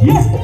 ये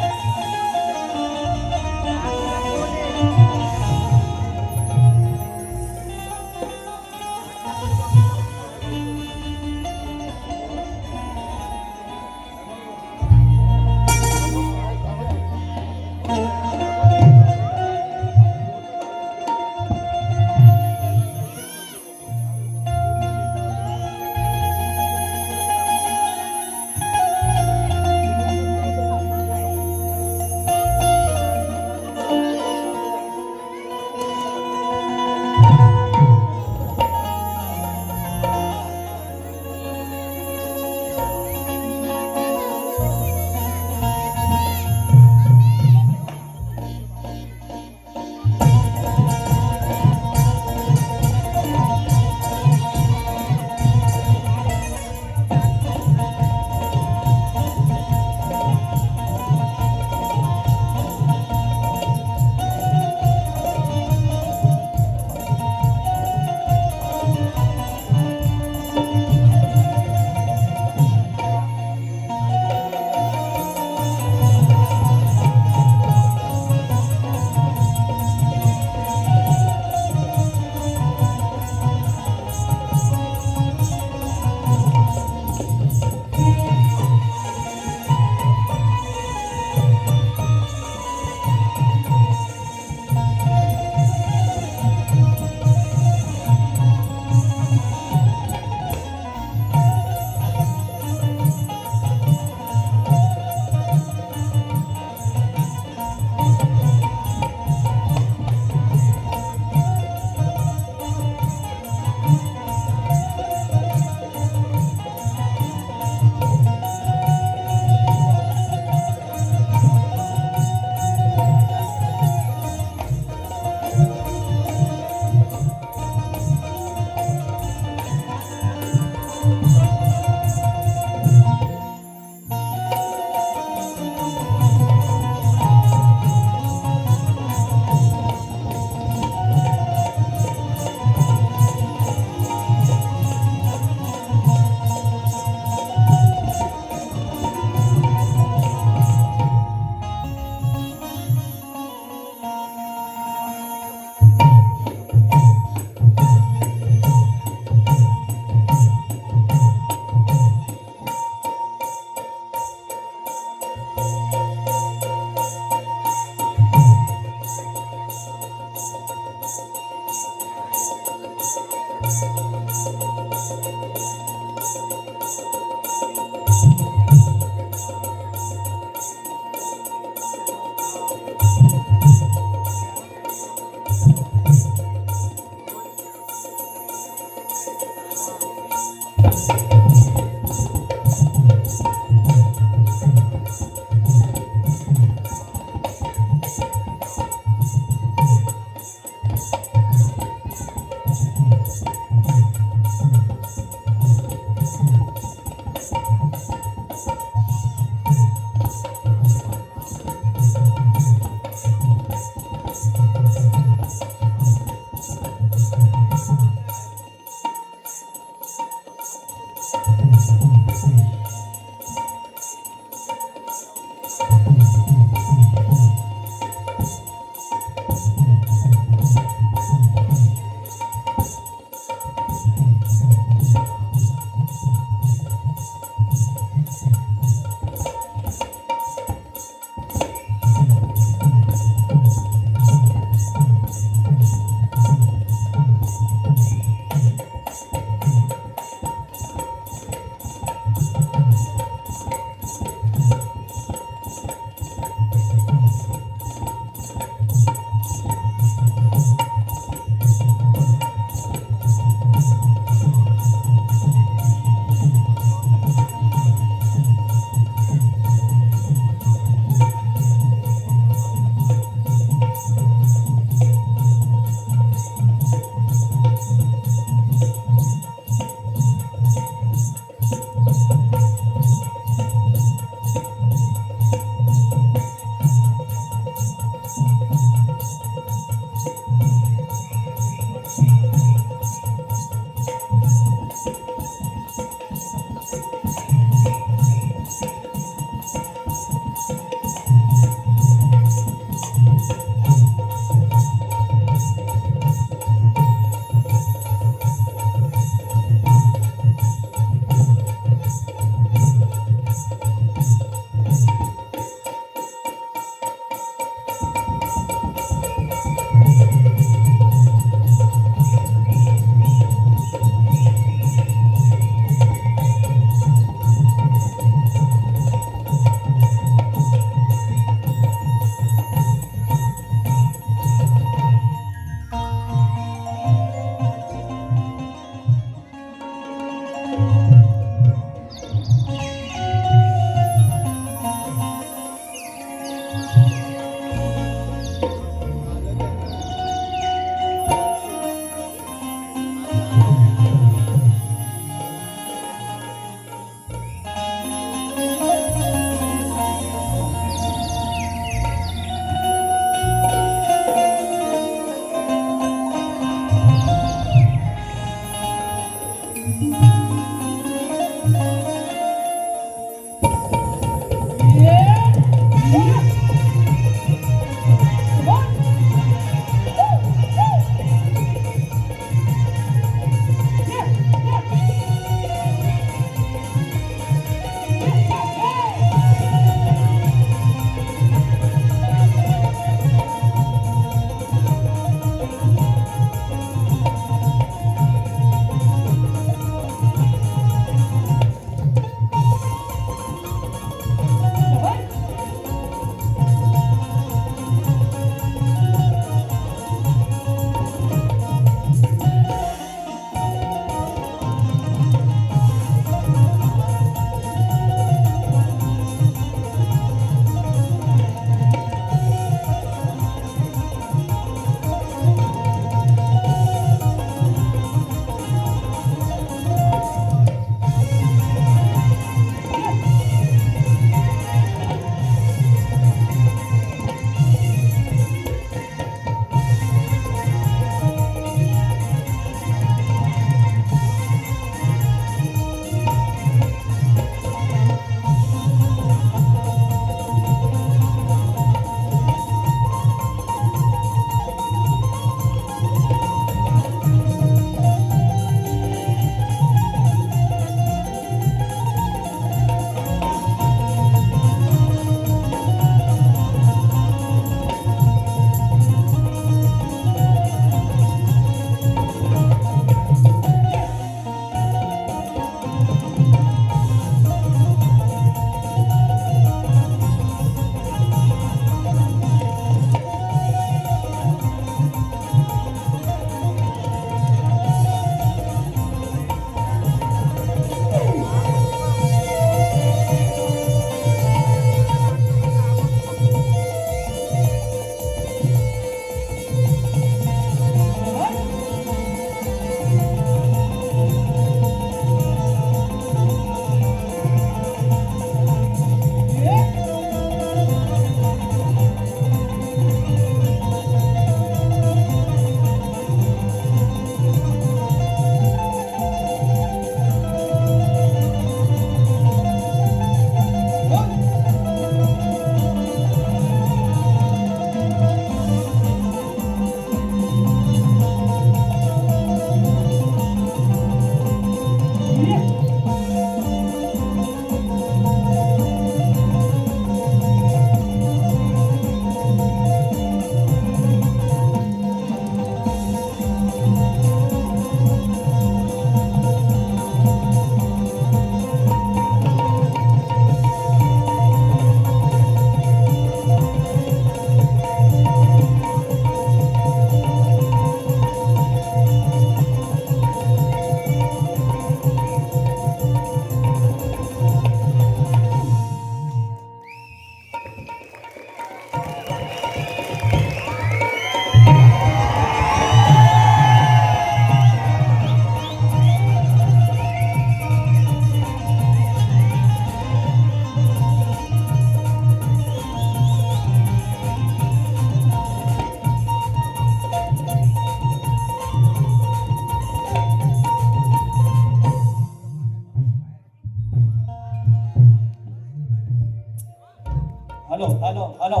hello hello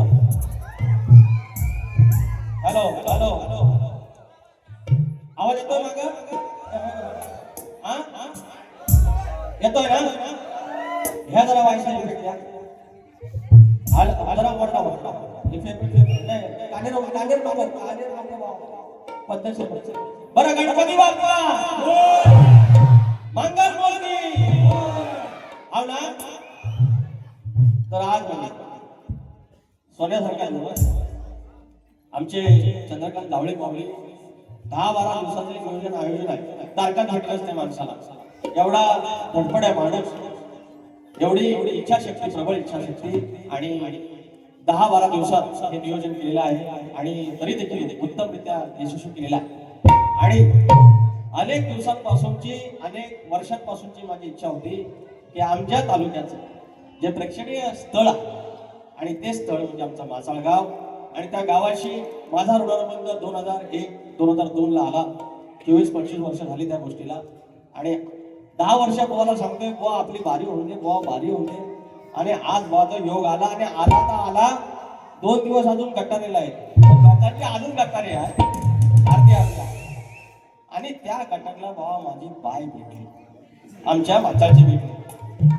hello hello hello आवाज येतोय ना ग? हा येतोय ना? ह्या जरा वायसा इफेक्ट द्या. जरा मोठा मोठा इफेक्ट नाही कानेर पद्धतशीर बरं. गणपती बाप्पा मंगल मूर्ती हो ना. तर आज सोन्यासारख्या आमचे चंद्रकांत धावळे पावले 10-12 दिवसाचे नियोजन आयोजन आहे. तारखा भेटलंच नाही माणसाला. एवढा धडपड आहे माणूस, एवढी इच्छाशक्ती, प्रबळ इच्छाशक्ती आणि 10-12 दिवसात हे नियोजन केलेलं आहे आणि तरी देखील उत्तमरित्या यशस्वी केलेला आहे. आणि अनेक दिवसांपासूनची, अनेक वर्षांपासूनची माझी इच्छा होती की आमच्या तालुक्याचं जे प्रेक्षणीय स्थळ आहे आणि ते स्थळ म्हणजे आमचं मासाळगाव आणि त्या गावाशी माझा ऋणानुबंध 2001-2002 ला आला. 24-25 वर्ष झाली त्या गोष्टीला आणि 10 वर्ष बुवाला सांगतोय बुवा आपली बारी होऊन दे, बुवा बारी होऊन दे. आणि आज बुवाचा योग आला आणि आला तर आला. 2 दिवस अजून गटारेला आहे, लोकांची अजून गटारे आहे अर्धी आणि त्या गटारला बाबा माझी बाय भेटली, आमच्या माताची भेटली.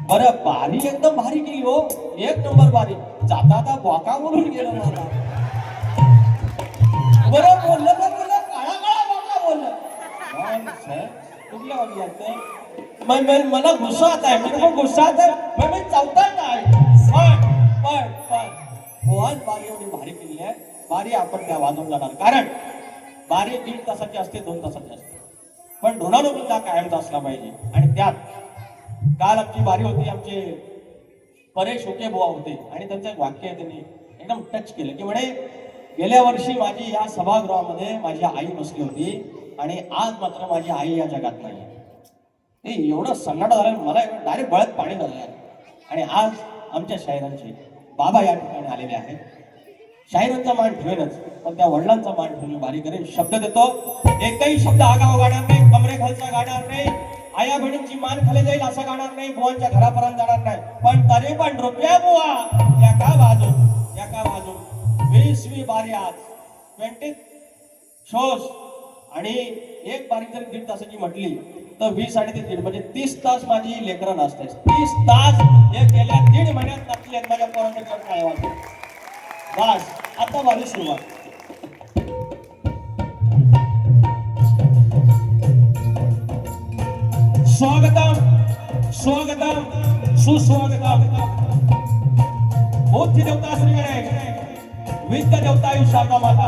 बरं बारी एकदम भारी केली हो, 1 नंबर बारी. जाता बोका बोलून गेलं मला. बरं बोललं तर बोललं काळा काळा बोका बोललं. कुठल्या वाटतं मला गुस्सा आता आहे, म्हणजे गुस्सा आता मी चावता नाही. पण बारी एवढी भारी केली आहे. बारी आपण त्या वाजवून जाणार, कारण बारी 1.5 तासाची असते, 2 तासाची असते, पण ऋणानुबंध कायमचा असला पाहिजे. आणि त्यात काल आमची बारी होती, आमचे परेश हुके बुवा होते आणि त्यांचं एक वाक्य त्यांनी एकदम टच केलं की म्हणे गेल्या वर्षी माझी या सभागृहामध्ये माझी आई बसली होती आणि आज मात्र माझी आई या जगात नाही. ते एवढं सन्नाटा झालं, मला डायरेक्ट बळत पाणी झालं आहे. आणि आज आमच्या शाहिरांचे बाबा या ठिकाणी आलेले आहेत. शाहिरांचा मान ठेवेलच, पण त्या वडिलांचा मान ठेवून बारी करेल. शब्द देतो, एकही शब्द आगाव गाणार नाही, कमरे खालचा गाणार नाही, आया बहिणींची मान खाली जाईल असं गाणार नाही, बुवांच्या घरापर्यंत जाणार नाही. पण तरी पण रुपया बुवा एका बाजू 20वी बारी आज 20 शोज आणि एक बारी जर 1.5 तासाची म्हटली तर 20 आणि 3 म्हणजे 30 तास माझी लेकरं नाचते. 30 तास हे गेल्या 1.5 महिन्यात नाचली आहेत माझ्या पोरांच्या काळात. बस आता बारी सुरुवात. स्वागतम स्वागतम सुस्वागतम. बुद्धी देवता श्री गणेश, विद्या देवता शारदा माता,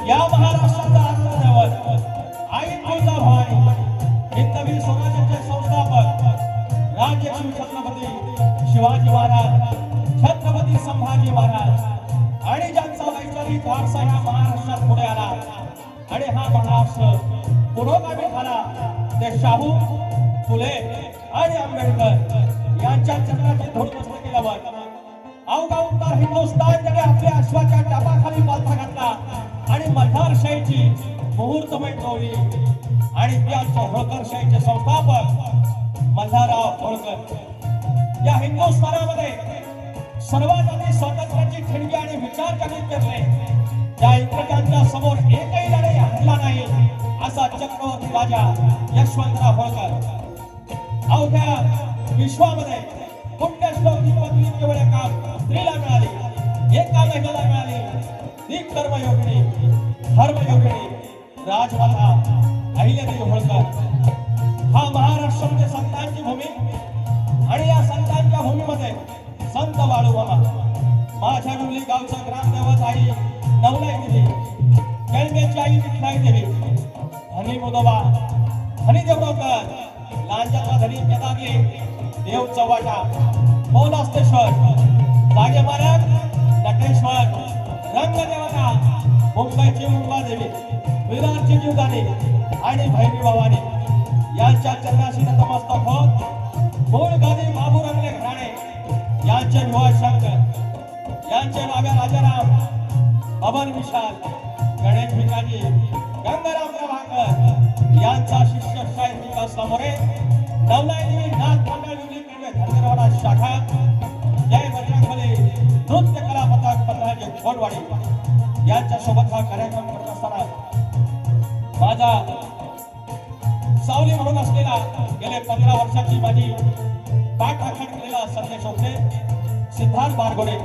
या महाराष्ट्राचा आराध्य आई तुळजाभवानी, हिंदवी स्वराज्याचे संस्थापक राजश्री छत्रपती शिवाजी महाराज, छत्रपती संभाजी महाराज आणि ज्यांचा वैचारिक वारसा या महाराष्ट्रात पुढे आला आणि हा महाराष्ट्र पुरोगामी झाला ते शाहू, फुले आणि आंबेडकर यांच्या चरणाची धूळ मस्त केल्यावर अवघा उत्तर हिंदुस्थान ज्याने आपल्या अश्वाच्या टापाखाली पालथा घातला आणि मल्हारशाहीची मुहूर्तमय ठेवली आणि त्या होळकरशाहीचे संस्थापक मल्हारराव होळकर या हिंदुस्थानामध्ये सर्वात आधी स्वातंत्र्याची ठिणगी आणि विचार जगत पेरले. त्या इंग्रजांच्या समोर एकही लढाई हरला नाही असा चक्रवर्ती राजा यशवंतराव होळकर अवघ्या विश्वामध्ये पुण्यश्लोक ही पदवी केवळ एका स्त्रीला मिळाली, एका महिलेला मिळाली. ती कर्मयोगिनी, धर्मयोगिनी राजमाता अहिल्यादेवी होळकर. हा महाराष्ट्र म्हणजे संतांची भूमी आणि या संतांच्या भूमीमध्ये संत बाळूमामा, माझ्या डुली गावचं ग्रामदैवत आई नवलाई देवी, केळमेची आई विठलाई देवी, धनी मुदोबा, धनी देवरोकर, लांजाचा धनी केदारली, देव चव्हाटा, मौलास्तेश्वर, जागे महाराज, नटेश्वर, रंगदेवता, मुंबईची मुंबादेवी, विरारची जीवदानी आणि भैरवी भवानी यांच्या चरणाशी नतमस्तक होत मूळ गादी बाबू रंगले घराणे यांचे विवाह शंकर, यांचे नावे राजाराम, बबन विशाल, गणेश भिकाजी, गंगाराम प्रभाकर यांचा शिष्य शाहीर विकास समोरे, नवलाई देवी नाथ मंडळ विली केंद्र धनगरवाडा शाखा, जय बजरंगबली नृत्य घराण्याचे खोडवाडी यांच्या सोबत हा कार्यक्रम करत असताना माझा सावली म्हणून असलेला गेले 15 वर्षाची माझी पाठ राखण केलेला संदेश ओकटे, सिद्धार्थ बारगोडे,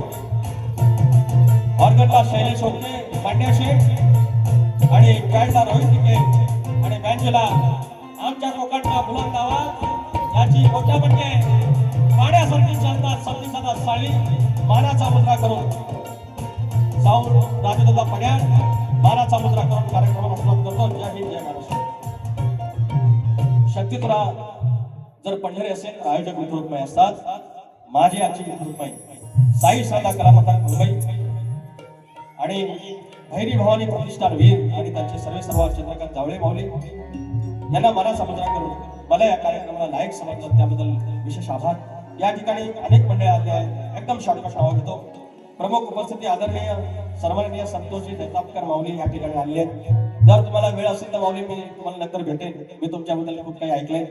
ऑर्गनला शैलेश ओकटे, पांड्या शेठ आणि बँडला रोहित टिके आणि बँजला आमच्या लोकांना बुलंद आवाज याची मोठ्या म्हणजे पाण्यासारखी चालतात संदेशाचा साळी मानाचा मुद्रा करून साऊंड राजदादा पड्या मानाचा मुद्रा करून कार्यक्रमाला सुरुवात करतो. जय हिंद जय महाराष्ट्र. शक्ती तुला जर पंढरी असेल तर आयोजक विठुरुक्माई असतात. माझी आजची विठुरुक्माई साई श्रद्धा कलामंडळ मुंबई आणि भैरी भवानी प्रतिष्ठान वीर आणि त्यांचे सर्व चंद्रकांत जावळे माऊली यांना मनाचा मुद्रा करून मला या कार्यक्रमाला लायक समजलं त्याबद्दल विशेष आभार. या ठिकाणी अनेक मंडळी आले आहेत. एकदम शॉर्टकट नाव घेतो. प्रमुख उपस्थिती आदरणीय सर्वमाननीय संतोषजी दत्तापकर माऊली या ठिकाणी आले आहेत. जर तुम्हाला वेळ असेल तर माऊली मी तुम्हाला नंतर भेटेन. मी तुमच्याबद्दल खूप काही ऐकलंय.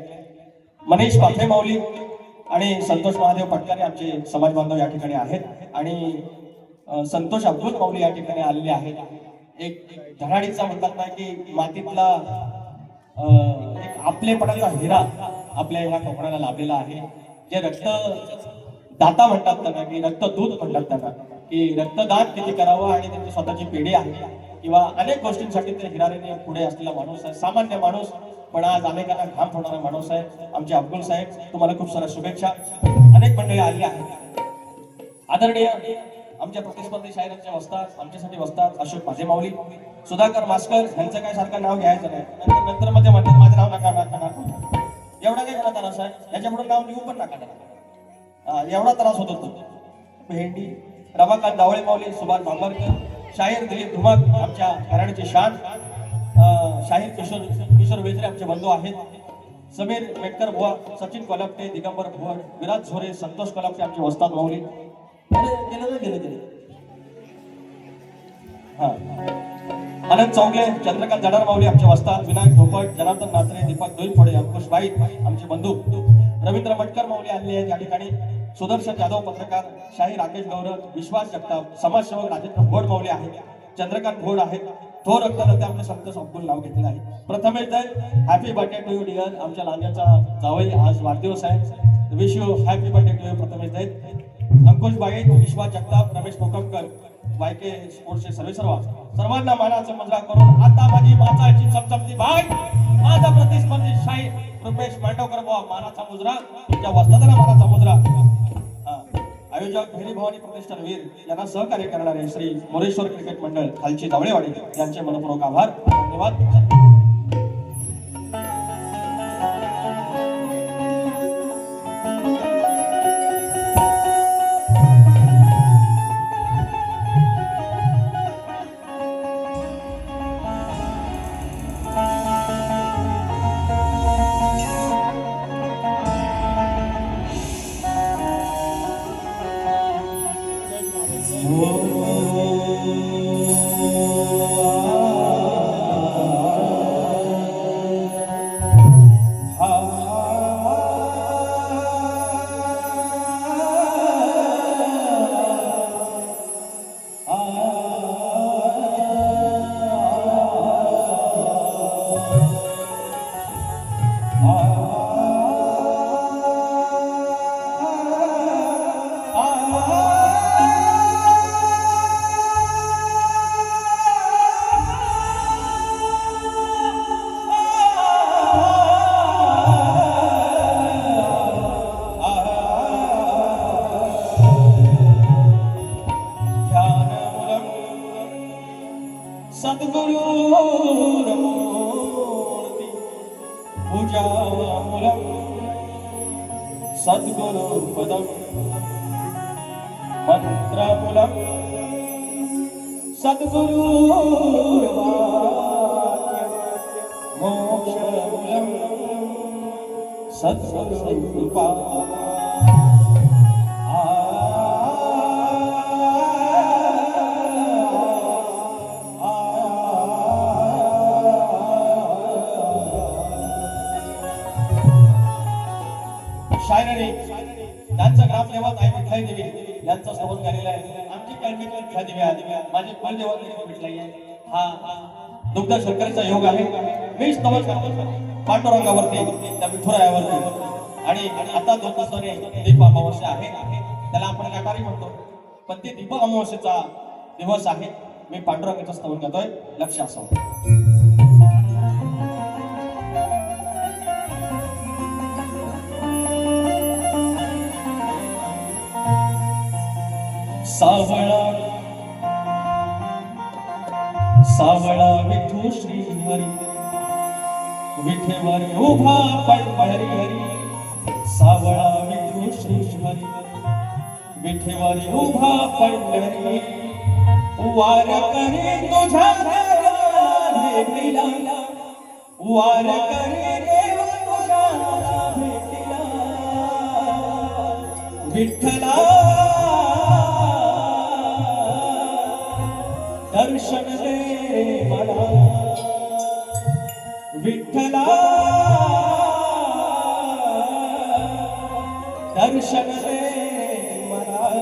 मनीष पाथे माऊली आणि संतोष महादेव पटकारे आमचे समाज बांधव या ठिकाणी आहेत आणि संतोष अब्दुल माऊली या ठिकाणी आलेले आहेत. एक धडाडीचा म्हणतात ना की मातीतला एक आपलेपणाचा हिरा आपल्या ह्या कोकणाला लाभलेला आहे. जे रक्त दाता म्हणतात त्यांना की रक्तदूत म्हणतात त्यांना की रक्तदान किती करावं आणि त्यांची स्वतःची पिढी आहे किंवा अनेक गोष्टींसाठी ते हिरारीने पुढे असलेला माणूस आहे. सामान्य माणूस पण आज अनेकांना घाम फोडणारा माणूस आहे. आमचे अब्दुल साहेब तुम्हाला खूप साऱ्या शुभेच्छा. अनेक मंडळी आली आहेत. आदरणीय आमच्या प्रतिस्पर्धी शाहिरांच्या वस्तात आमच्यासाठी वस्तात अशोक माझे माऊली, सुधाकर मास्कर यांचं काय सारखं नाव घ्यायचं नाही. नंतर मध्ये म्हणतात माझं नाव नका नका एवढा काही मला त्रास आहे. याच्यापुढे नाव लिहू पण नका एवढा त्रास होत होतो. भेंडी रमाकांत दावळे माऊली, सुभाष भांबरकर, शाहीर दिलीप धुमक आमच्या घराण्याची शान, शाहीर किशोर वेजरे आमचे बंधू आहेत. समीर मेटकर बुवा, सचिन कोलपटे, दिगंबर भुवर, विराज झोरे, संतोष कोलपटे आमचे वस्ताद माऊली. गेले हा आनंद चौगले, चंद्रकांत जडार माऊली आमचे वस्ताद, विनायक धोपट, जनार्दन नात्रे, दीपक दोईफोडे, अंकुश बाई आमचे बंधू, रवींद्र मटकर माऊली आलेले आहेत या ठिकाणी. सुदर्शन जाधव पत्रकार, शाही राकेश गौरव, विश्वास जगताप, समाजसेवक राजेंद्र भोड माऊली आहेत, चंद्रकांत भोड आहेत. थोर रक्तदाते आपले संतोष अब्दुल नाव घेतलेलं आहे. प्रथमेश तर happy birthday to you dear. आमच्या लांजाचा जावई आज वाढदिवस आहे. Wish you happy birthday to you Prathamesh Dait. Ankush बाई, विश्वास जगताप, रमेश कोकमकर, वायके स्पोर्ट्सचे सर्वांना मानाचा मुद्रा करून आता माझी माचाची चमचमती भाई माझा प्रतिस्पर्धी शाहीर रुपेश मांडवकर बुवा मानाचा मुद्रा, तुमच्या वस्तादाला मानाचा मुद्रा. आयोजक भैरी भवानी प्रतिष्ठान वीर यांना सहकार्य करणारे श्री मोरेश्वर क्रिकेट मंडळ खालची दावळेवाडी यांचे मनपूर्वक आभार. धन्यवाद. सद्गुरु पदम मंत्रमूलम सद्गुरु मोक्षमूलम सद्गुरु कृपा. शायराने त्यांचा ग्राम लेवल आई विठ्ठल देवी यांचा सोबत झालेला आहे. आमची कळकळी ख्याती व्या माझे कुलदेवता भेटलाई आहे हा दुग्ध शर्करेचा योग आहे मीच नमस्कार पांडुरंगावरती त्या विठुरायावरती आणि आता 2 दिवसाने दीप अमावस्या आहे त्याला आपण गटारी म्हणतो पण ते दीप अमावस्येचा दिवस आहे मी पांडुरंगाचं स्तवन करतोय लक्ष असावं सावळा विठू श्री हरी विठेवर उभा पंढरी हरी सावळा विठू श्री हरी विठेवर उभा पंढरी वार करे तुझ्या भेटीला वार करे देव तुझ्या भेटीला विठ्ठला दर्शन दे मला विठ्ठला दर्शन दे मला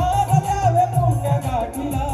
भाग द्यावे पुण्य गाठीला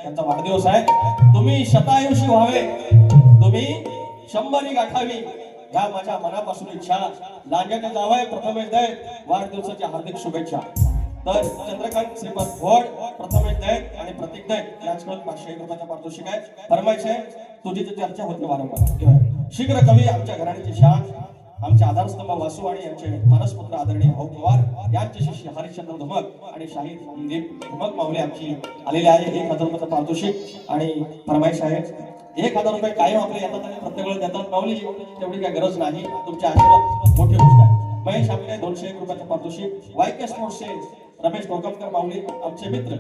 यांचा वाढदिवस आहे. तुम्ही शतायुषी व्हावे, तुम्ही 100 गाठावी या माझ्या मनापासून इच्छा. लांजाने जावय प्रथमेश दैत वाढदिवसाच्या हार्दिक शुभेच्छा. तर चंद्रकांत श्रीपद घोड, प्रथमेश दैत आणि प्रतीक दैत यांच्याकडून 500 रुपयाचा पारितोषिक आहे. फरमाईश आहे, तुझी चर्चा होते वारंवार. शीघ्र कवी आमच्या घराण्याची शान, आमचे आधारस्तंभ वासू आणि यांचे मानसपुत्र आदरणीय भाऊ पवार यांचे शिष्य हरिश्चंद्र धुमक आणि शाहीर दिलीप धुमक माऊली आमची आलेले आहे. 1000 रुपयाचं पारितोषिक आणि फरमाईश आहे. 1000 रुपये कायम आपल्या येतात आणि प्रत्येक वेळेस देतात. माऊली तेवढी काही गरज नाही, तुमच्या आशीर्वाद मोठी गोष्ट आहे. महेश आमले 201 रुपयाचं पारितोषिक. वायके स्पोर्ट्सचे रमेश गोकमकर माऊली आमचे मित्र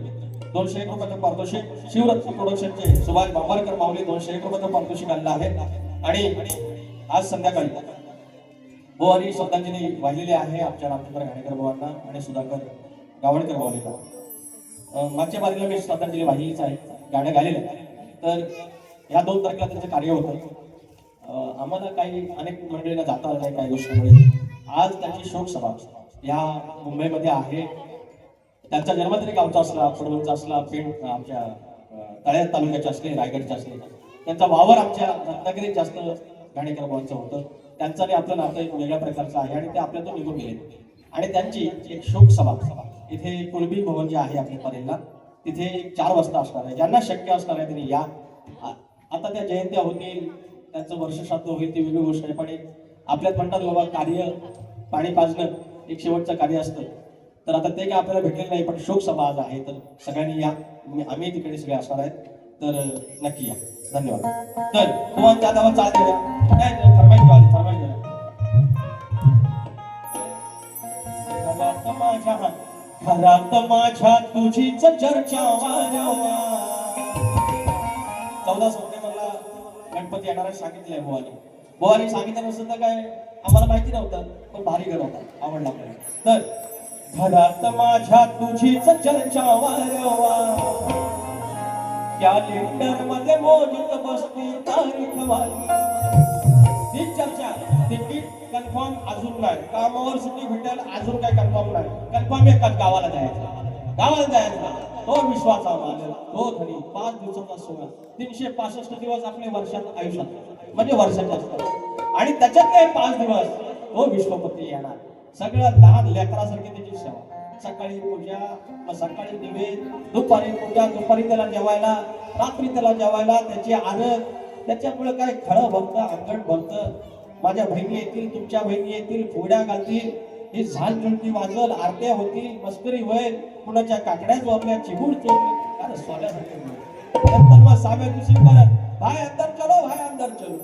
201 रुपयाचं पारितोषिक. शिवरत्न प्रोडक्शनचे सुभाष बांबारकर माऊली 201 रुपयाचं पारितोषिक आणलं आहे. आणि आज संध्याकाळी बोहरी श्रद्धांजली वाहिलेली आहे आमच्या रामचंद्र घाणेकर भावांना आणि सुधाकर गावणकर भावांना. मागच्या बारीला मी श्रद्धांजली वाहिलीच आहे, गाणं गायलेलं आहे. तर या 2 तारखेला त्यांचं कार्य होतं. आम्हाला काही अनेक मंडळींना जाता आलं नाही काही गोष्टीमुळे. आज त्यांची शोक सभा या मुंबईमध्ये आहे. त्यांचा जन्म तरी गावचा असला, पडवळचा असला, पेण आमच्या तळ्यात तालुक्याचे असले, रायगडचे असले, त्यांचा वावर आमच्या रत्नागिरीत जास्त घाणेकर भावांचं होतं. त्यांचं आणि आपलं नातं एक वेगळ्या प्रकारचं आहे आणि ते आपल्यातून निघून गेले. आणि त्यांची एक शोक सभा इथे कुलबी भवन जे आहे आपल्या परेलला तिथे 4 वाजता असणार आहे. ज्यांना शक्य असणार आहे त्यांनी या. आता त्या जयंत्या होतील, त्यांचं वर्षश्राद्ध होईल, ती वेगळी गोष्ट आहे. पण आपल्यात म्हणतात बाबा कार्य पाणी पाजणं एक शेवटचं कार्य असतं. तर आता ते काय आपल्याला भेटलेलं नाही, पण शोक सभा आज आहे, तर सगळ्यांनी या. आम्ही तिकडे सगळे असणार आहेत, तर नक्की या. धन्यवाद. तर तुम्हाला त्या दावा चाल देऊया. नाही फरमाईश घरात माझ्या तुझीच चर्चा वारंवार. 14 सप्टेंबरला गणपती येणार आहे सांगितलंय बुवानी सांगितलं नसतं तर काय आम्हाला माहिती नव्हतं, पण भारी घर होता, आवडला आपल्याला. तर घरात माझ्या तुझीच चर्चा वारंवार, कॅलेंडर मध्ये मोजत बसती तारीख वारी. ती चर्चा तिकीट कन्फर्म अजून नाही, कामावर सुट्टी भेटेल अजून काय कन्फर्म नाही. कन्फर्म एकाच गावाला जायचं तो विश्वासा मानल तो धनी. 5 दिवसाचा सोहळा, 365 दिवस आपले वर्षात आयुष्यात म्हणजे वर्षाचे असतात आणि त्याच्यातले 5 दिवस तो विश्वपती येणार. सगळं लहान लेकरासारखी त्याची सेवा. सकाळी पूजा, मग सकाळी निवेद, दुपारी पूजा, दुपारी त्याला जेवायला, रात्री त्याला जेवायला, त्याची आरत. त्याच्यामुळे काय खरं भक्त अंगण भक्त. माझ्या बहिणी येतील, तुमच्या बहिणी येतील, फुगड्या घालतील, ही झाल झुलती वाजल, आरत्या होतील, मस्करी होईल, कुणाच्या काकड्या चोरल्या, चिबूड चोरली, अरे सोन्यासारखे. नंतर मग 6व्या दिवशी परत भाई अंदर चलो, भाई अंदर चलो.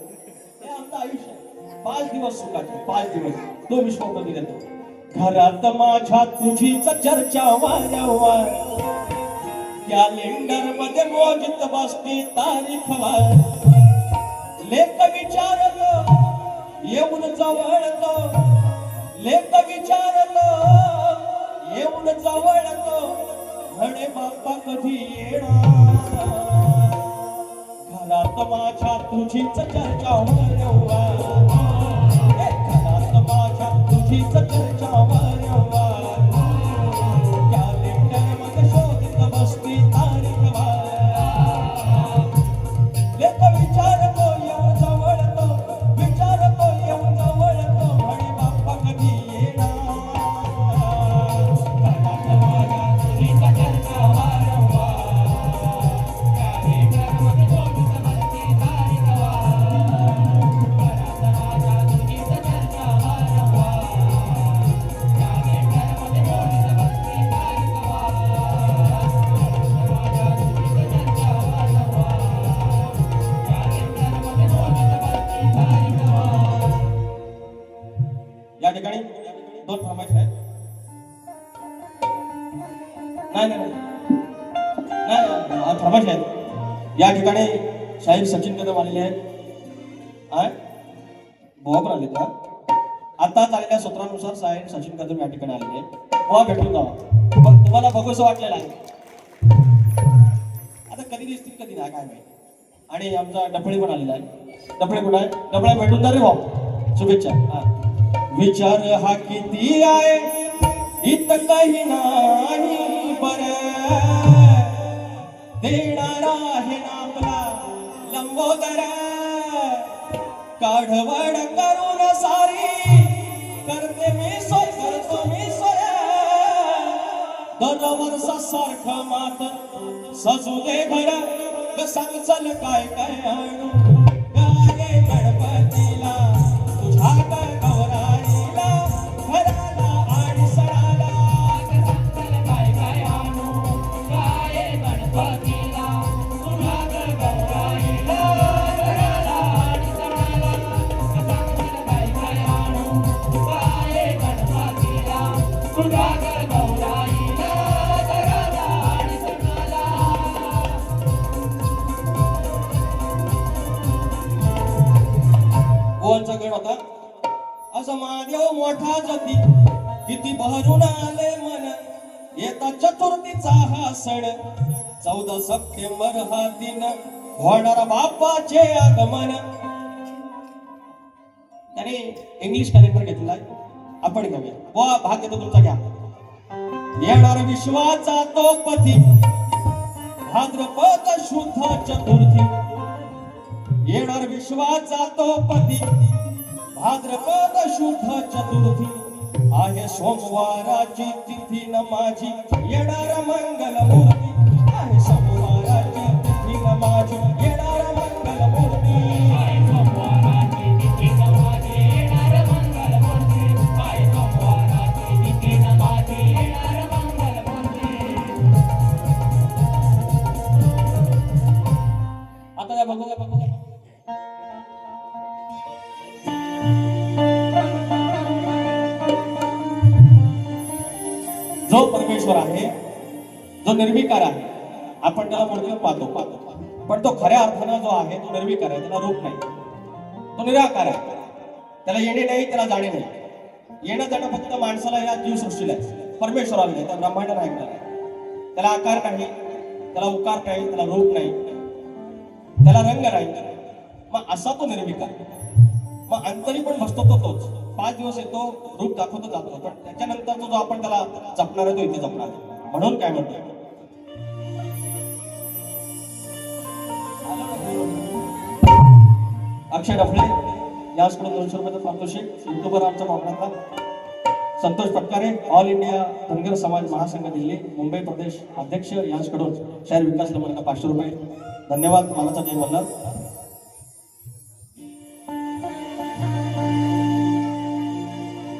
हे आमचं आयुष्य. 5 दिवस सुखाचे, 5 दिवस तो विश्वपती देतो. घरात माझ्या तुझीच चर्चा वारंवार, कॅलेंडर मध्ये मोजत बसती तारीख वार. लेख विचारलं येऊन जवळतो, लेख विचारलं येऊन जवळतो, म्हणे बाप्पा कधी येणार. घरात माझ्या तुझीच चर्चा वारंवार, घरात माझ्या तुझीच चर्चा वारंवार, कॅलेंडर मध्ये शोधत बसती तारीख वार. लेख विचारतो येऊन जवळतो, विचारतो येऊन जवळतो, म्हणे बाप्पा कधी येणार. घरात माझ्या तुझीच चर्चा वारंवार, कॅलेंडर मध्ये शोधत बसती तारीख वार. घरात माझ्या तुझीच चर्चा वारंवार, कॅलेंडर मध्ये शोधत बसती तारीख वार. या ठिकाणी 2 फरमाईश आहेत. नाही फरमाईश आहेत. या ठिकाणी शाहीर सचिन कदम आलेले आहेत. बुवा पण आले का? आता चाललेल्या सूत्रानुसार शाहीर सचिन कदम या ठिकाणी आलेले आहेत. बुवा भेटून जावा. पण तुम्हाला बघूसं वाटलेलं आहे. आता कधी दिसतील कधी नाही काय माहिती. आणि आमचा डफळे पण आलेला आहे. डफळे कुठं आहे? डफळे भेटून जा रे भाऊ. शुभेच्छा. विचार हा किती आहे इथं काही नाही बरं, देणारा आहे ना आपला लंबोदर. काढवड करून सारी करते मी सोय, करतो मी सोय. दरवर्षा सारखं मात सजू दे घर, सांग चल काय काय आणू गाये गणपतीला तुझ्या गौराईला, घराला आणि सणाला. चल काय काय आणू गाये गणपतीला तुझ्या गौराईला, घराला आणि सणाला. चल काय काय आणू गाये गणपतीला तुझ्या गौराईला, घराला आणि सणाला. गोवांचा गण होता. असं महादेव मोठा जती किती भरून आले मन, येता चतुर्थीचा हा सण. 14 सप्टेंबर हा दिन होणारा बाप्पाचे आगमन. त्याने इंग्लिश कॅलेंडर घेतलेला आहे, आपण घेऊया. वा भाग घेतो तुमचा, घ्या. येणार विश्वाचा तो पती, भाद्रपद शुद्ध चतुर्थी. येणार विश्वाचा तो पती, भाद्रपद शुद्ध चतुर्थी. आहे सोमवाराची तिथी न माझी, येणार मंगलमूर्ती. आहे सोमवाराची तिथी न माझी, येणार मंगलमूर्ती. आहे सोमवाराची तिथी न माझी, येणार मंगलमूर्ती. आहे सोमवाराची तिथी न माझी, येणार मंगलमूर्ती. आता या बघू, बघू. जो परमेश्वर आहे, जो निर्विकार आहे, आपण त्याला मूर्तीला पाहतो, पण तो खऱ्या अर्थानं जो आहे तो निर्विकार आहे. त्याला रूप नाही, तो निराकार आहे. त्याला येणे नाही, त्याला जाणे नाही. येणं जाणं फक्त माणसाला या जीवसृष्टीला आहे, परमेश्वराला नाही, त्या ब्रह्मांडाला ऐकणार आहे. त्याला आकार नाही, त्याला उकार नाही, त्याला रूप नाही, त्याला रंग नाही. मग असा तो निर्विकार. मग अंतरी पण बसतो तो तोच. 5 दिवस येतो, रूप दाखवतो जातो, पण त्याच्यानंतर जो आपण त्याला जपणार आहे तो इथे जपणार आहे. म्हणून काय म्हणतो, अक्षय डफळे याचकडून 200 रुपयाचं पारितोषिक. युट्यूबर आमच्या कोकणातला संतोष पटकारे, ऑल इंडिया धनगर समाज महासंघ दिल्ली मुंबई प्रदेश अध्यक्ष यांच्याकडून शहर विकास निगमाला 500 रुपये. धन्यवाद. मानाचा जय मल्हार.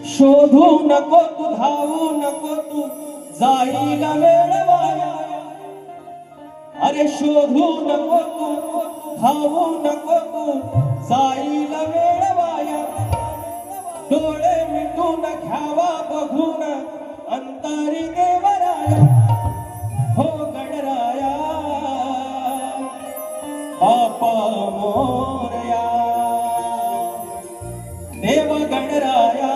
शोधू नको तू, धावू नको तू, जाईल वेळ वाया. अरे शोधू नको तू, धावू नको तू, जाईल वेळ वाया. डोळे मिटून घ्यावा बघून अंतरी देवराया. हो गणराया बाप्पा मोरया, देव गणराया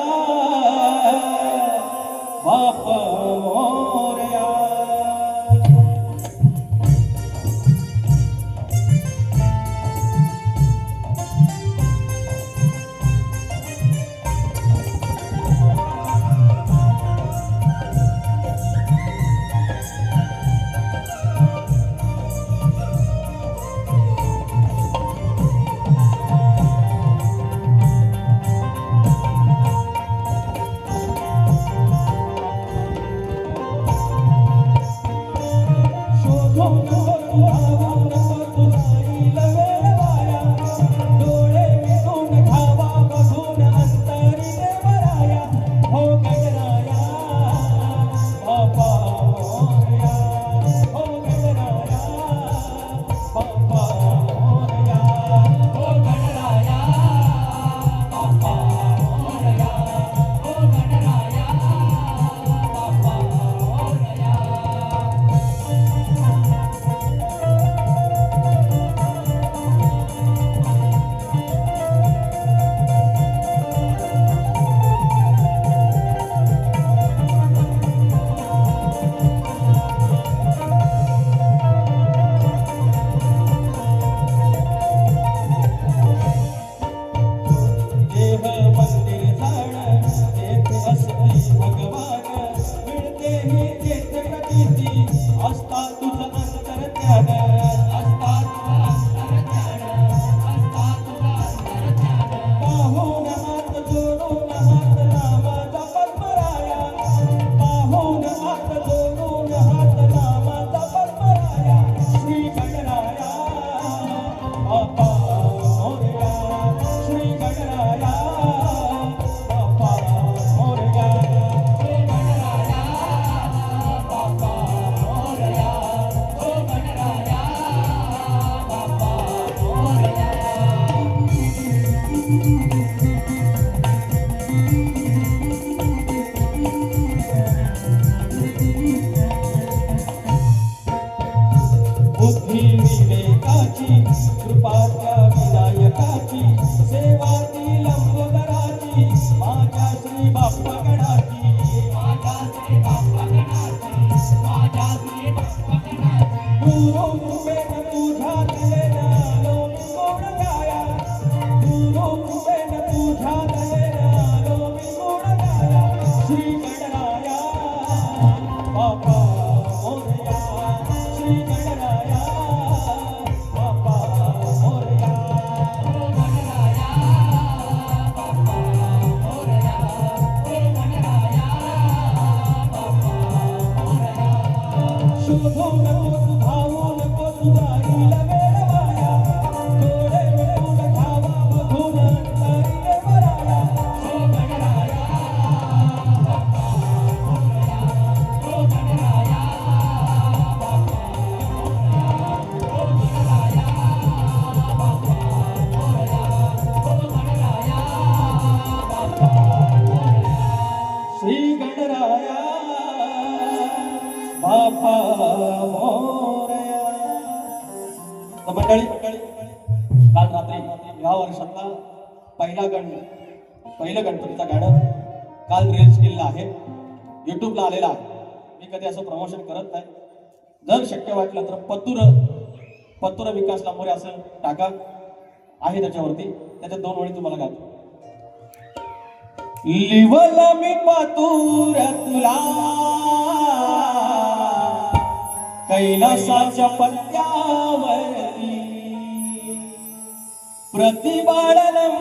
बाप्पा मोरया. गुरु तुझा तर मंडळी काल रात्री या वर्षातला पहिलं गणपतीचं गाणं काल रिलीज केलेलं आहे, युट्यूबला आलेलं आहे. मी कधी असं प्रमोशन करत नाही. जर शक्य वाटलं तर पत्तुर विकास लांबोरे असं टाका आहे त्याच्यावरती, त्याच्यात 2 ओळी तुम्हाला गातो. लिवला मी पातूर तुला कैलासाच्या पत्त्यावरती, प्रतिबाळलंबोदर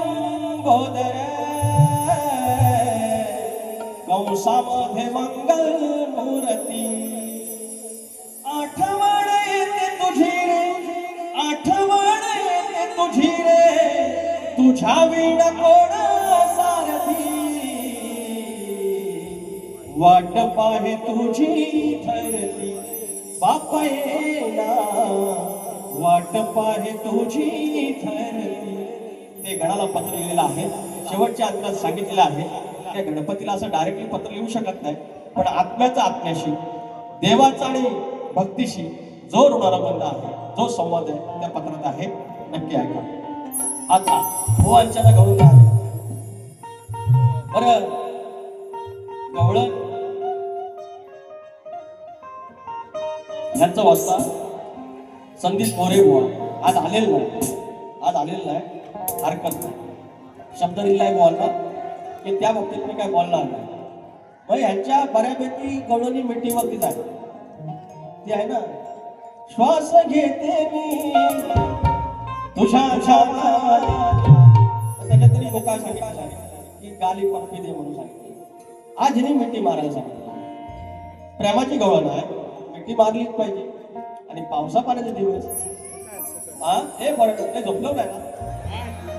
कंसामध्ये मंगल मूर्ती. आठवण येते तुझी रे, आठवण येते तुझी रे, तुझ्या विण कोण सारथी. वाट पाहे तुझी धरती, बाप येना वाट पाहे तुझी धरती. ते गणाला पत्र लिहिलेलं आहे. शेवटच्या अंतरात सांगितलेलं आहे त्या गणपतीला असं डायरेक्टली पत्र लिहू शकत नाही, पण आत्म्याचा आत्म्याशी, देवाचा आणि भक्तीशी जो ऋणानुबंध आहे, जो संवाद आहे त्या पत्रात आहे. नक्की ऐका. आता भुवांच्या गवळण आहे बरं. गवळण ह्यांचं वाचता संदीप मोरे बुवा आज आलेलं नाही, हरकत नाही. शब्द दिलाय बुवांना की त्या बाबतीत मी काय बोलणार नाही. मग ह्यांच्या बऱ्यापैकी गवळणी मिठीवरतीच आहे, ती आहे ना. श्वास घेते मी तुझ्या छातीत, त्याच्यात तरी लोकांना सांगितलं की गाली पप्पी दे म्हणून सांगितलं. आज हिने मिठी मारायला सांगितलं. प्रेमाची गवळण आहे, मिठी मारलीच पाहिजे. आणि पावसा पाण्याचे दिवस हे बरं ते झोपलं नाही ना.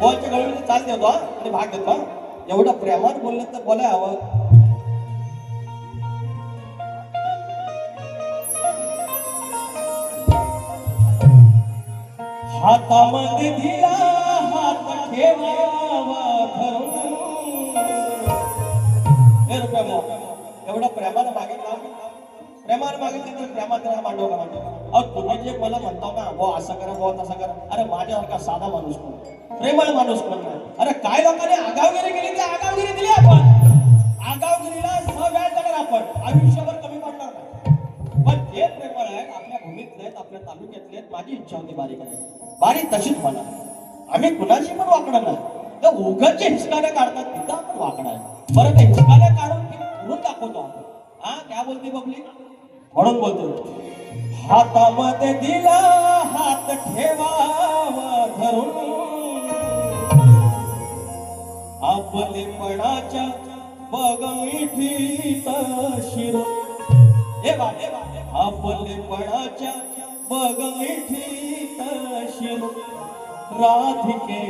बोलच्या गवळणीला चाल देतो आणि भाग देतो. एवढं प्रेमात बोललं तर बोलाय हवं. हातामध्ये दिला हात ठेवावा धरून. एवढं प्रेमानं मागितलं, प्रेमानं मागितलं तर प्रेमात मांडव का मांडव. अहो तुम्ही जे मला म्हणता ना वो असं करा वो तसं करा, अरे माझ्यासारखा साधा माणूस कोण, प्रेमळ माणूस कोण नाही. अरे काय लोकांनी आगावगिरी केली, ती आगावगिरी दिली आपण. आगावगिरीला व्याज देणार आपण, आयुष्यभर कमी पडणार नाही. पण जे प्रेमळ आहेत, आपल्या भूमीतले आहेत, आपल्या तालुक्यातले आहेत, माझी इच्छा होती बारी करायची. बारी तशीच म्हणा. आम्ही कुणाशी पण वाकणार नाही. तर उगाचे हिसकाने काढतात तिथं आपण वाकणार. बरं ते हिसकाने काढून पुढून दाखवतो आपण. हा क्या बोलते बबली म्हणून बोलतो. हातामध्ये दिला हात ठेवावा धरून, आपलेपणाच्या बघ मिठीत शिरून. आपलेपणाच्या बघ मिठीत शिरून. राधिके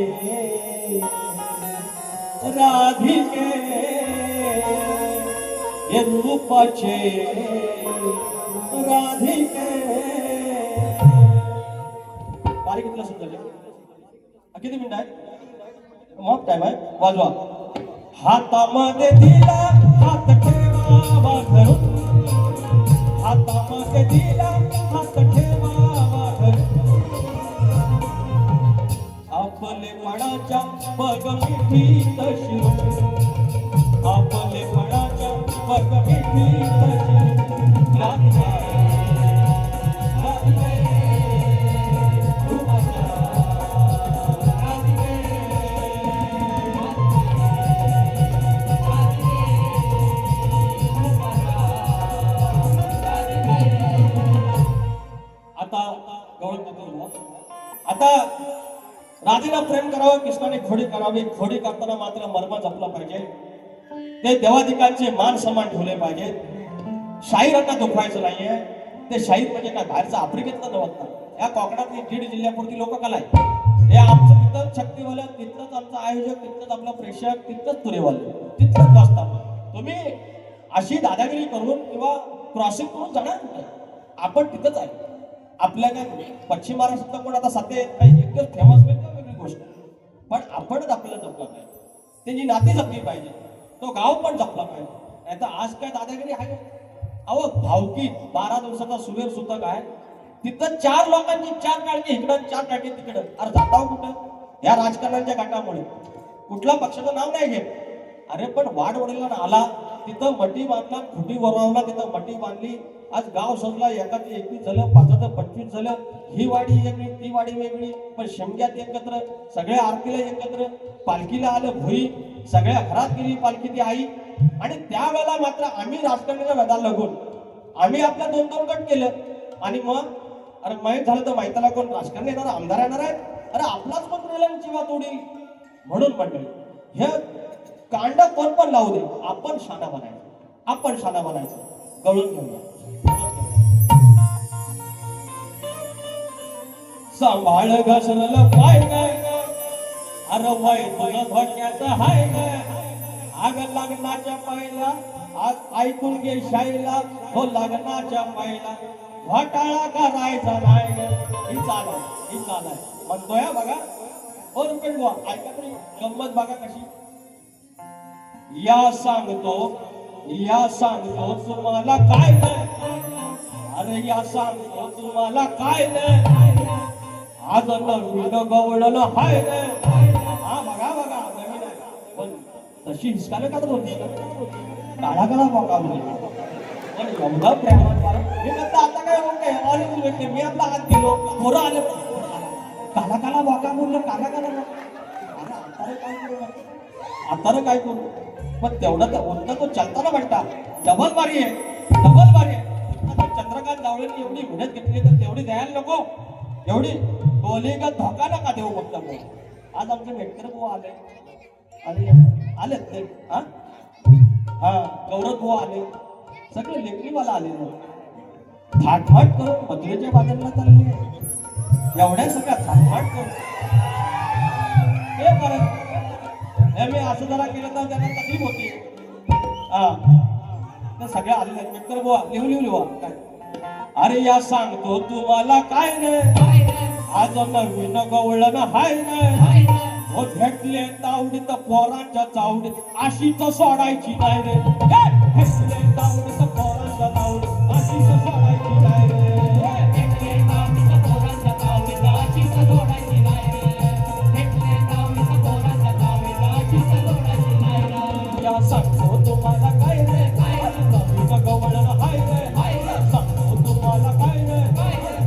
राधिके हे रूपाचे राधिके. बारीक कितीला सुद्धा किती मिनिट आहे, मग टाइम आहे, वाजवा. हातामध्ये दिला हात ठेवावा धरून, हातामध्ये दिला हात ठेवावा धरून. आपलेपणाच्या बघ मिठीत शिरून, आपलेपणाच्या बघ मिठीत शिरून. आता राधेला प्रेम करावं, कृष्णाने खोडी करावी. खोडी करताना मात्र मर्म जपला पाहिजे. ते देवाधिकांचे मान सन्मान ठेवले पाहिजे. शाहीरांना दुखवायचं नाहीये. ते शाहीर म्हणजे काय बाहेरचं आफ्रिकेतलं नव्हतं. या कोकणातली 1.5 जिल्ह्यापुरती लोक कला आहे. हे आमचं तिथं शक्तीवालं, तिथलंच आमचं आयोजक, तिथलंच आपलं प्रेक्षक, तिथलंच तुरेवालं, तिथलंच वाचता. तुम्ही अशी दादागिरी करून किंवा क्रॉसिंग करून जाणार नाही. आपण तिथंच आहे. आपल्या काय पश्चिम महाराष्ट्रात पण आता सध्या एकदम फेमस होईल वेगळी गोष्ट, पण आपणच आपल्याला जपलं पाहिजे. त्यांची नाती जपली पाहिजे, तो गाव पण जपला पाहिजे. नाही तर आज काय दादागिरी आहे. अहो भावकीत 12 दिवसाचा सुवेर सुद्धा काय तिथं 4 लोकांची 4 टाळकी इकडं 4 टाळकी तिकडं. अरे जाताव कुठं या राजकारणाच्या गाठामुळे? कुठल्या पक्षाचं नाव नाही घेत. अरे पण वाढ वडिलांना आला तिथं मटी बांधला, खुटी वरवला, तिथं मटी बांधली. आज गाव सजला, एकाचं 21 झालं, 5चं 25 झालं. ही वाडी वेगळी, ती वाडी वेगळी, पण शेमग्यात एकत्र, सगळ्या आरतीला एकत्र, पालखीला आलं भुई, सगळ्या घरात गेली पालखी ती आई. आणि त्यावेळेला मात्र आम्ही राजकारणाला रदा लागून आम्ही आपल्या 2-2 गट केलं. आणि मग अरे माहीत झालं तर माहिताला कोण राजकारण येणार, आमदार येणार आहे, अरे आपलाच कोण रेलन चिवा तोडील. म्हणून मंडळी हे कांड कोण पण लावू दे, आपण शाना बनायचं, आपण शाना बनायचं. गळून घेऊया. सांभाळ घसरलं पाय काय, अरे वय तुझं धोक्याचं हाय काय. आग लग्नाच्या पहिला आज ऐकून घे शाईला, हो लग्नाच्या पहिला घोटाळा करायचा नाही. ही चाल आहे, ही चाल आहे म्हणतोय बघा. हो रुपेश बुवा ऐका तरी गंमत बघा कशी. या सांगतो तुम्हाला काय नाही, अरे या सांगतो तुम्हाला काय नाही. आज नवीन गवळण हाय नाही. हा बघा बघा नवीन आहे, पण तशी हिसकाले का बोलते काळा काळा मोका बोलतो. पण एवढं प्रेमात मी म्हणतो आता काय होते ऑल इज भेटते. मी आपला हात गेलो पोरं आले, काला काला मोका बोललो, काला काला अरे काय करू, आता काय करू. पण तेवढं तर होतं तो चलताना म्हणता डबल बारी आहे, डबल बारी आहे. चंद्रकांत जावळेंनी एवढी मेहनत घेतली तर तेवढी द्यायला नको. एवढी बोली का धोका नका देऊ फक्त. आज आमचे मेटकर बुवा आले आले ते हा गौरव बुवा आले, सगळे लेकरीवाला आले. थाटमाट करून मथुरेच्या बाजारला चालले, एवढ्या सगळ्या थाटमाट करून ते परत मी असं जरा केलं तर त्यांना तकलीफ होती. तर सगळ्या आलेल्या मेटकर बुवा लिहू काय. अरे या सांगतो तुम्हाला काय नाही, आज नवीन गवळण हाय नाही. हो भेटले तावडीत पोरांच्या चावडीत अशीच सोडायची नाही रे. भेटले तावडीत पोरांच्या चावडीत अशीच सोडायची नाही रे. भेटले तावडीत पोरांच्या चावडीत अशीच सोडायची नाही रे. भेटले तावडीत पोरांच्या चावडीत अशीच सोडायची नाही रे. या सांगतो तुम्हाला काय रे, नवीन गवळण हाय रे. सांगतो तुम्हाला काय रे,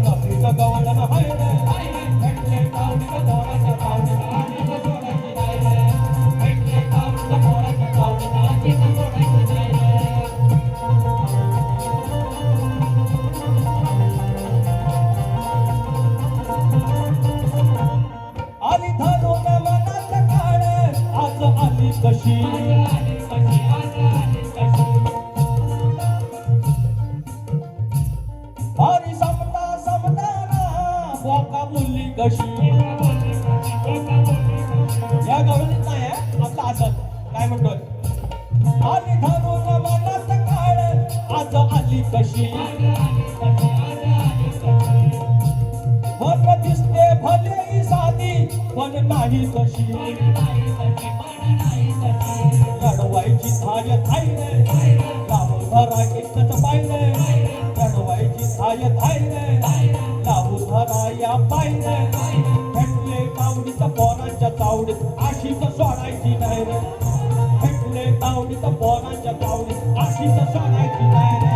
नवीन गवळण हाय रे. भेटले तावडीत पोरांच्या चावडीत आली धरून मनात काळ, आज आली कशी. हरी समताना बोका मुली कशी. या गवळीत नाही आपला असत काय म्हणतोय. आली धरून मनात काळ, आज आली कशी. भर दिसते भले साधी पण नाही कशी. लढवायची धाय थाय रे, लावून धरा एकच पाय रे. लढवायची धाय थाय रे, लावून धरा या पाय रे. भेटले तावडीत पोरांच्या चावडीत अशीच सोडायची नाही रे. भेटले तावडीत पोरांच्या चावडीत अशीच सोडायची नाही रे.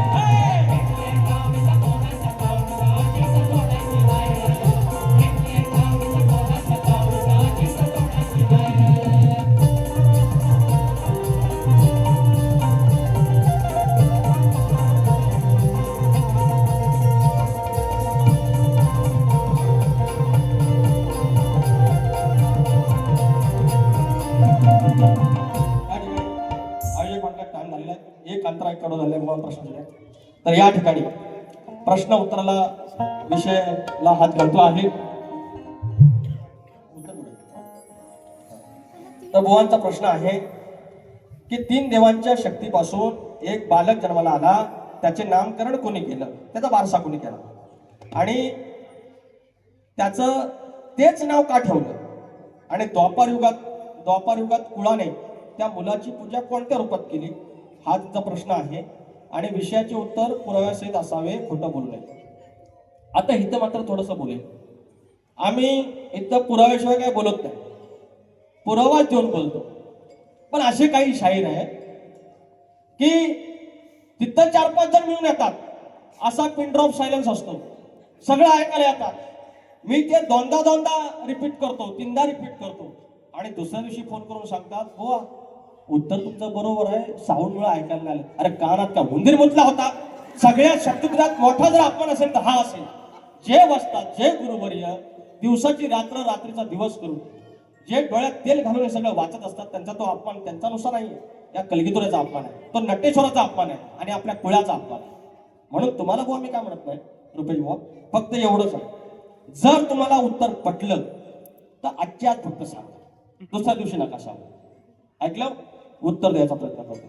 एक अंतराय कडू झाले म्हणून प्रश्न दिले. तर या ठिकाणी प्रश्न उत्तराला विषयाला हात घालतो आहे. तर बुवांचा प्रश्न आहे की 3 देवांच्या शक्तीपासून एक बालक जन्माला आला, त्याचे नामकरण कोणी केलं, त्याचा वारसा कोणी केला आणि त्याचं तेच नाव का ठेवलं. आणि द्वापार युगात कुळाने त्या मुलाची पूजा कोणत्या रूपात केली, हा तिचा प्रश्न आहे. आणि विषयाचे उत्तर पुराव्यासहित असावे, खोटं बोलू नये. आता इथं मात्र थोडंसं बोलेल. आम्ही इथं पुराव्याशिवाय काय बोलत नाही, पुरावा देऊन बोलतो. पण असे काही शाहीर आहेत की तिथं 4-5 जण मिळून येतात, असा पिन ड्रॉप सायलेन्स असतो, सगळं ऐकायला येतात. मी ते दोनदा रिपीट करतो, 3दा रिपीट करतो आणि दुसऱ्या दिवशी फोन करून सांगतात, बुवा उत्तर तुमचं बरोबर आहे, साऊंड मुळे ऐकायला नाही आलं. अरे कानात का उंदीर मुतला होता? सगळ्या शब्दगृहात मोठा जर अपमान असेल तर हा असेल. जे वाचतात, जे गुरुवर्य दिवसाची रात्र, रात्रीचा दिवस करून जे डोळ्यात तेल घालून हे सगळं वाचत असतात, त्यांचा तो अपमान त्यांचा नुसार नाही, या कलगीतुऱ्याचा अपमान आहे, तो नटेश्वराचा अपमान आहे आणि आपल्या कुळाचा अपमान आहे. म्हणून तुम्हाला बुवा मी काय म्हणत नाही रुपेश बुवा, फक्त एवढंच आहे, जर तुम्हाला उत्तर पटलं तर आजच्या आज फक्त सांगा, दुसऱ्या दिवशी नका सांगा. ऐकलं? उत्तर द्यायचा प्रयत्न करतो.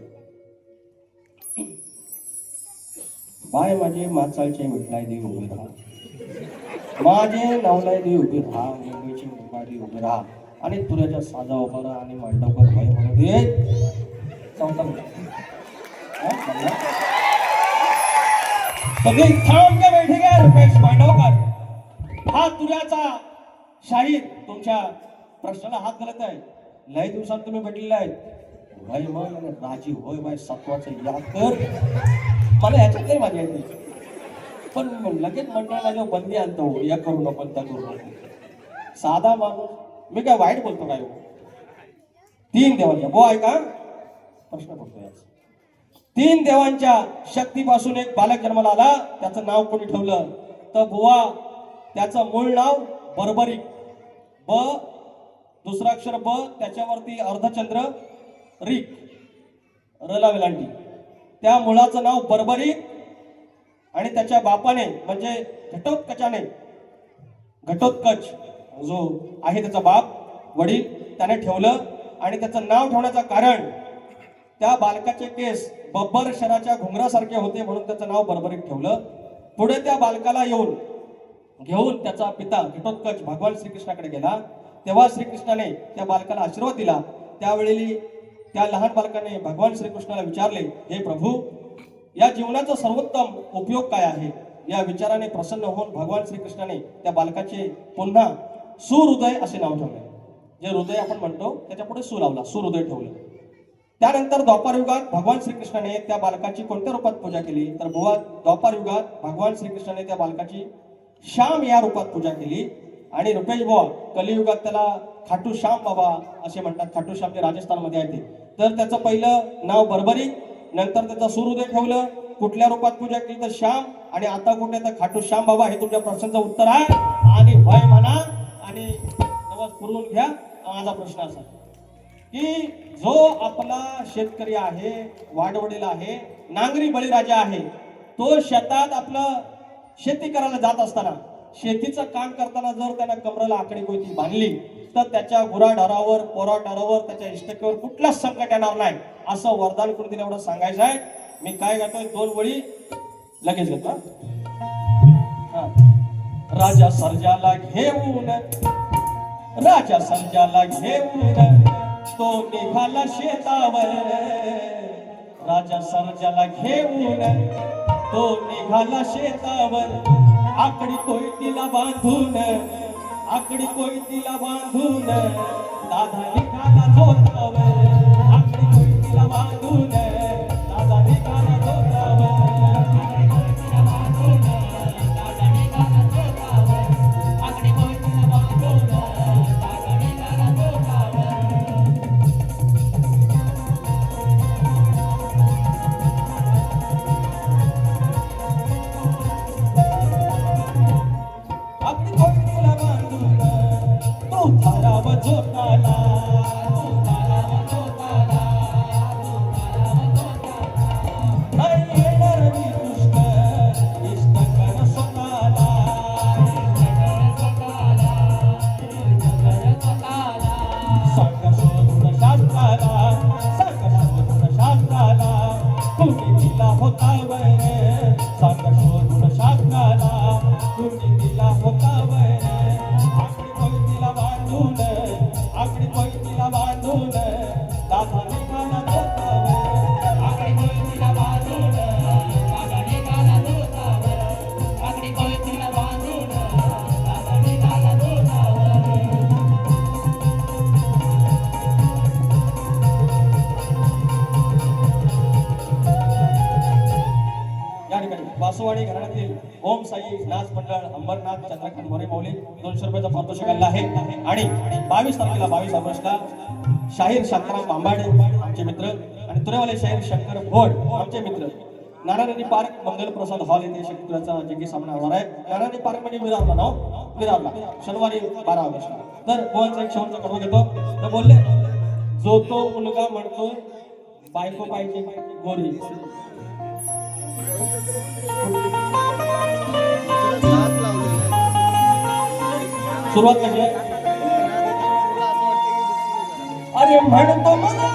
बाय माझे माचाळचे मिठलाय देव उभे राहा, माझे नवलाय देव उभे राहा, मुंबईची मुंबाडी उभे राहा आणि तुऱ्याच्या साजा उभा राहा आणि मांडवकर भाई म्हणून दे चौथा सगळे थांब के बैठे गए. रुपेश मांडवकर हा तुऱ्याचा शाहीर तुमच्या प्रश्नाला हात घालत आहे. लय दिवसात तुम्ही भेटलेले आहेत. भाई मग राजी होय बाय सत्वाचं याद कर. मला ह्याच्यात काही माझी आहे पण लगेच मंडळ माझ्या बंदी आणतो, या करू नको त्या करू नको. साधा माणूस मी काय वाईट बोलतो काय? 3 देवांच्या बो ऐका प्रश्न करतो. 3 देवांच्या शक्तीपासून एक बालक जन्माला आला. त्याचं नाव कोणी ठेवलं तर बुवा त्याचं मूळ नाव बर्बरिक. ब दुसरा अक्षर ब, त्याच्यावरती अर्धचंद्र, रिक रला वेलांटी. त्या मुलाचं नाव बर्बरिक आणि त्याच्या बापाने म्हणजे घटोत्कच जो आहे त्याचा बाप वडील त्याने ठेवलं. आणि त्याचं नाव ठेवण्याचं कारण त्या बालकाचे केस बब्बर शराच्या घुंगरासारखे होते म्हणून त्याचं नाव बर्बरिक ठेवलं. पुढे त्या बालकाला घेऊन त्याचा पिता घटोत्कच भगवान श्रीकृष्णाकडे गेला. तेव्हा श्रीकृष्णाने त्या बालकाला आशीर्वाद दिला. त्यावेळी त्या लहान बालकाने भगवान श्रीकृष्णाला विचारले, हे प्रभू या जीवनाचा सर्वोत्तम उपयोग काय आहे? या विचाराने प्रसन्न होऊन भगवान श्रीकृष्णाने त्या बालकाचे पुन्हा सुहृदय असे नाव ठेवले. जे हृदय आपण म्हणतो त्याच्या पुढे सु लावला, सुहृदय ठेवलं. त्यानंतर द्वापार युगात भगवान श्रीकृष्णाने त्या बालकाची कोणत्या रूपात पूजा केली तर बुवा द्वापार युगात भगवान श्रीकृष्णाने त्या बालकाची श्याम या रूपात पूजा केली. आणि रुपेश बुवा कलियुगात त्याला खाटू श्याम बाबा असे म्हणतात. खाटू श्याम जे राजस्थानमध्ये आहे ते. तर त्याचं पहिलं नाव बर्बरिक, नंतर त्याचं सुहृदय ठेवलं. कुठल्या रूपात पूजा केली तर श्याम, आणि आता कुठे तर खाटू श्याम बाबा. हे तुमच्या प्रश्नाचं उत्तर आहे आणि भय म्हणा आणि नवस पुरवून घ्या. माझा प्रश्न असा की जो आपला शेतकरी आहे, वाडवडील आहे, नांगरी बळीराजा आहे, तो शेतात आपलं शेती करायला जात असताना शेतीचं काम करताना जर त्याला कमरेला आकडी कोयती बांधली तर त्याच्या गुराढोरावर, पोराढोरावर, त्याच्या इष्टकेवर कुठलाच संकट येणार नाही असं वरदान करून दिलं. एवढं सांगायचं आहे. मी काय गातोय 2 वळी लगेच घेतो. राजा सर्जाला घेऊन तो निघाला शेतावर. राजा सर्जाला घेऊन तो निघाला शेतावर. आकडी कोयतीला बांधून दादा निघाला जोतावर. आकडी कोयतीला बांधून दादा निघाला जोतावर. नरसोवाडी घराण्यातील ओम साई नाच मंडळ अंबरनाथ चंद्रकांत मोरे माऊली 200 रुपयाचा पारितोषिक आणला आहे. आणि 22 तारखेला 22 ऑगस्टला शाहीर शांताराम बांबाडे आमचे मित्र आणि तुरेवाले शाहीर शंकर भोड आमचे मित्र नारायणी पार्क मंगल प्रसाद हॉल येथे शेतकऱ्याचा जंगी सामना होणार आहे. नारायणी पार्क म्हणजे विरारला नाव विरारला शनिवारी 12 ऑगस्टला. तर गोवांचा एक शेवटचा कडवा घेतो. तर बोलले जो तो मुलगा म्हणतोय बायको पाहिजे गोरी. सुरुवात कशी आहे? अरे म्हणतो मला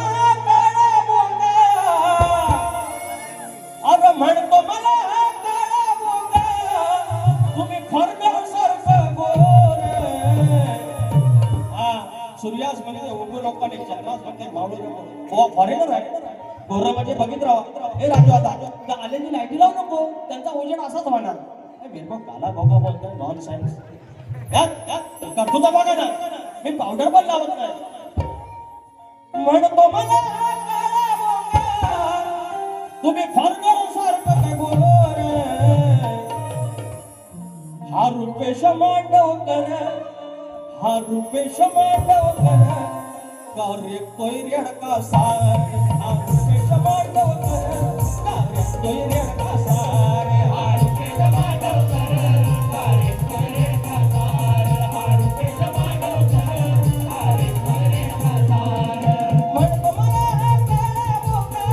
काळा बोंगा, अरे म्हणतो मला काळा बोंगा, तुम्ही फरणार सारखं गोर. हा सूर्यास म्हणजे उभं लोकांनी चंद्रास म्हणजे मावळ फॉरेनर आहे. गोर म्हणजे बघित राहा. हे राजू आता आलेली लाईटी लावू नको, त्यांचा उजेड असाच होणार. बिलकुल काला बोगा बोलतोय नॉन सायन्स. तुझा बघा ना मी पावडर पण लावत नाही. म्हणतो मला काळा बोंगा, तुम्ही फॉरनर सारखं गोर. हा रुपेश मांडवकर, हा रुपेश मांडवकर, कार्य कोयऱ्या का सार. हा रुपेश मांडवकर, कार्य कोयऱ्या का सार. हा रुपेश मांडवकर, कार्य कोयऱ्या का सार. हा रुपेश मांडवकर, कार्य कोयऱ्या का सार. म्हणतो मला काळा बोंगा,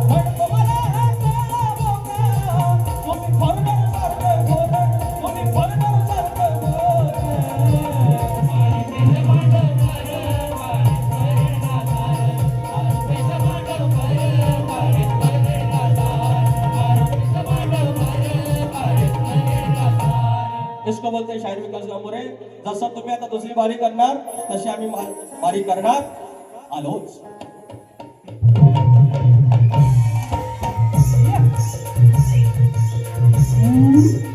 म्हणतो मला काळा बोंगा, तुम्ही फॉरनर सारखं गोर, तुम्ही फॉरनर सारखं गोर. इसको बोलते हैं शाहीर विकास गावरे. जसं तुम्ही आता दुसरी बारी करणार तशी आम्ही बारी करणार. आलोच. Mm-hmm.